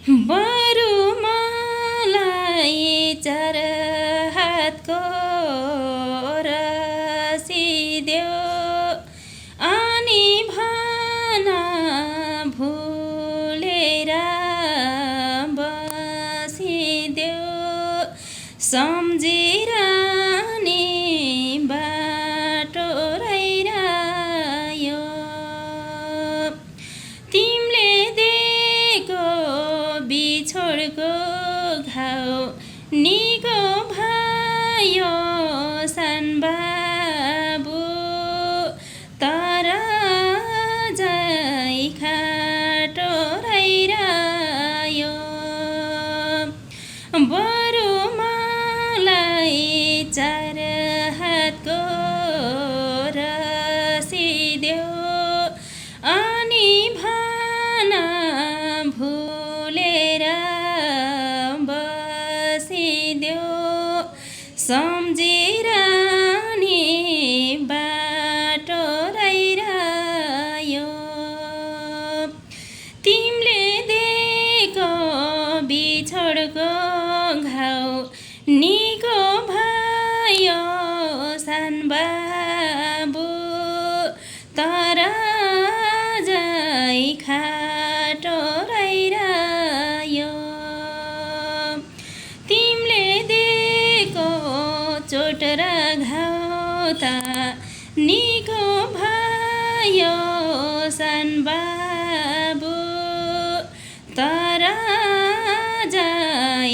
बरु मलाई चार हातको रसिदेऊ अनि भन भुलेर बसिदेऊ सम्झेर नि बाटो रहिरह्यो तिमीले दिएको बिछोडको घाउ निको भयो सानबाबु तर जै खाटो रहिरह्यो बरु मलाई चार हातको रसिदेऊ अनि भन भुलेर बसिदेऊ सम्झेर नि बाटो रहिरह्यो तिमीले दिएको बिछोडको घाउ निको भयो सानबाबु तर जै खाटो रहिरह्यो तिमीले दिएको चोट र घाउ त निको भयो सानबाबु तर जै